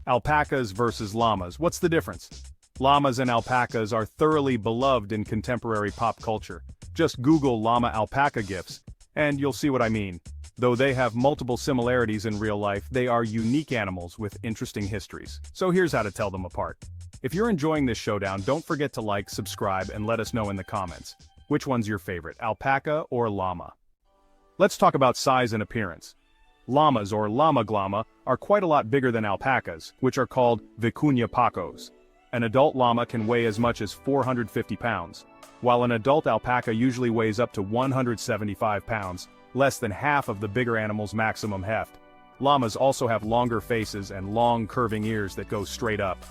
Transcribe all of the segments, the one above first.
Alpacas versus llamas. What's the difference? Llamas and alpacas are thoroughly beloved in contemporary pop culture. Just Google llama alpaca gifs, and you'll see what I mean. Though they have multiple similarities in real life, they are unique animals with interesting histories. So here's how to tell them apart. If you're enjoying this showdown, don't forget to like, subscribe, and let us know in the comments. Which one's your favorite, alpaca or llama? Let's talk about size and appearance. Llamas, or llama glama, are quite a lot bigger than alpacas, which are called vicuña pacos. An adult llama can weigh as much as 450 pounds, while an adult alpaca usually weighs up to 175 pounds, less than half of the bigger animal's maximum heft. Llamas also have longer faces and long curving ears that go straight up.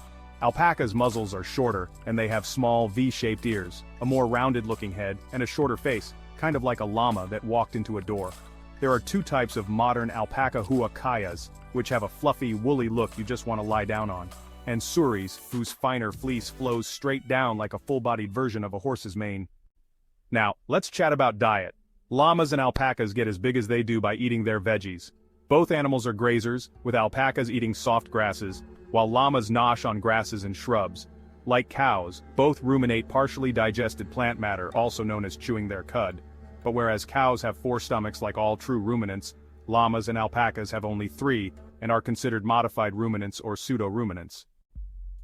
Alpacas' muzzles are shorter, and they have small V-shaped ears, a more rounded-looking head, and a shorter face, kind of like a llama that walked into a door. There are two types of modern alpaca huacayas, which have a fluffy, woolly look you just want to lie down on, and suris, whose finer fleece flows straight down like a full-bodied version of a horse's mane. Now, let's chat about diet. Llamas and alpacas get as big as they do by eating their veggies. Both animals are grazers, with alpacas eating soft grasses, while llamas nosh on grasses and shrubs. Like cows, both ruminate partially digested plant matter, also known as chewing their cud. But whereas cows have 4 stomachs like all true ruminants, llamas and alpacas have only 3, and are considered modified ruminants or pseudo-ruminants.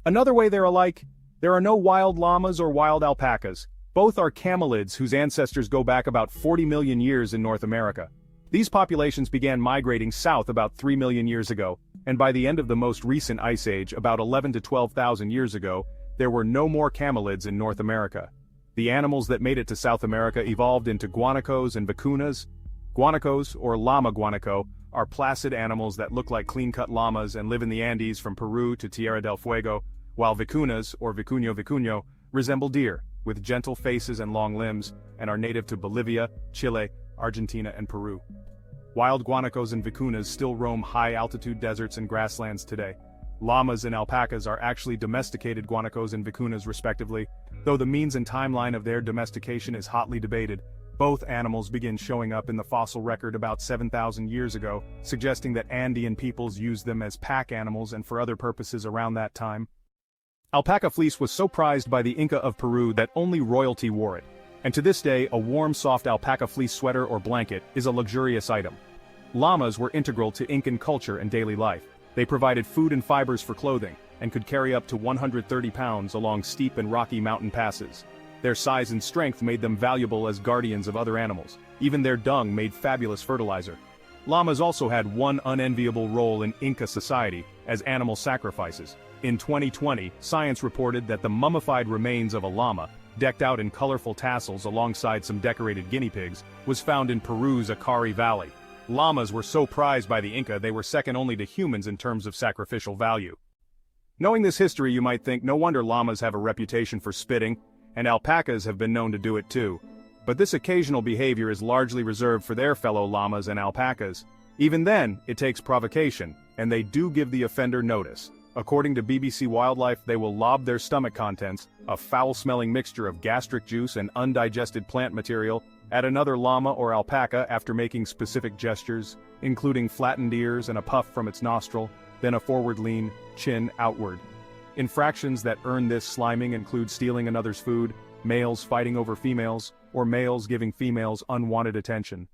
Another way they're alike: there are no wild llamas or wild alpacas. Both are camelids whose ancestors go back about 40 million years in North America. These populations began migrating south about 3 million years ago, and by the end of the most recent ice age, about 11 to 12,000 years ago, there were no more camelids in North America. The animals that made it to South America evolved into guanacos and vicuñas. Guanacos, or llama guanaco, are placid animals that look like clean-cut llamas and live in the Andes from Peru to Tierra del Fuego, while vicuñas, or vicuño vicuño, resemble deer, with gentle faces and long limbs, and are native to Bolivia, Chile, Argentina, and Peru. Wild guanacos and vicuñas still roam high-altitude deserts and grasslands today. Llamas and alpacas are actually domesticated guanacos and vicuñas respectively, though the means and timeline of their domestication is hotly debated. Both animals begin showing up in the fossil record about 7,000 years ago, suggesting that Andean peoples used them as pack animals and for other purposes around that time. Alpaca fleece was so prized by the Inca of Peru that only royalty wore it, and to this day a warm, soft alpaca fleece sweater or blanket is a luxurious item. Llamas were integral to Incan culture and daily life. They provided food and fibers for clothing, and could carry up to 130 pounds along steep and rocky mountain passes. Their size and strength made them valuable as guardians of other animals. Even their dung made fabulous fertilizer. Llamas also had one unenviable role in Inca society, as animal sacrifices. In 2020, science reported that the mummified remains of a llama, decked out in colorful tassels alongside some decorated guinea pigs, was found in Peru's Acari Valley. Llamas were so prized by the Inca they were second only to humans in terms of sacrificial value. Knowing this history, you might think no wonder llamas have a reputation for spitting, and alpacas have been known to do it too. But this occasional behavior is largely reserved for their fellow llamas and alpacas. Even then, it takes provocation, and they do give the offender notice. According to BBC Wildlife, they will lob their stomach contents, a foul-smelling mixture of gastric juice and undigested plant material, at another llama or alpaca after making specific gestures, including flattened ears and a puff from its nostril, then a forward lean, chin outward. Infractions that earn this sliming include stealing another's food, males fighting over females, or males giving females unwanted attention.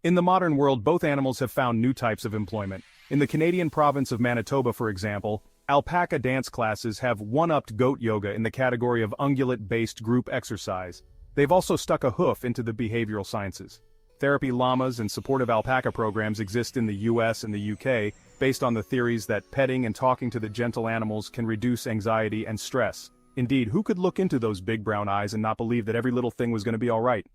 In the modern world, both animals have found new types of employment. In the Canadian province of Manitoba, for example, alpaca dance classes have one-upped goat yoga in the category of ungulate-based group exercise. They've also stuck a hoof into the behavioral sciences. Therapy llamas and supportive alpaca programs exist in the US and the UK, based on the theories that petting and talking to the gentle animals can reduce anxiety and stress. Indeed, who could look into those big brown eyes and not believe that every little thing was going to be all right?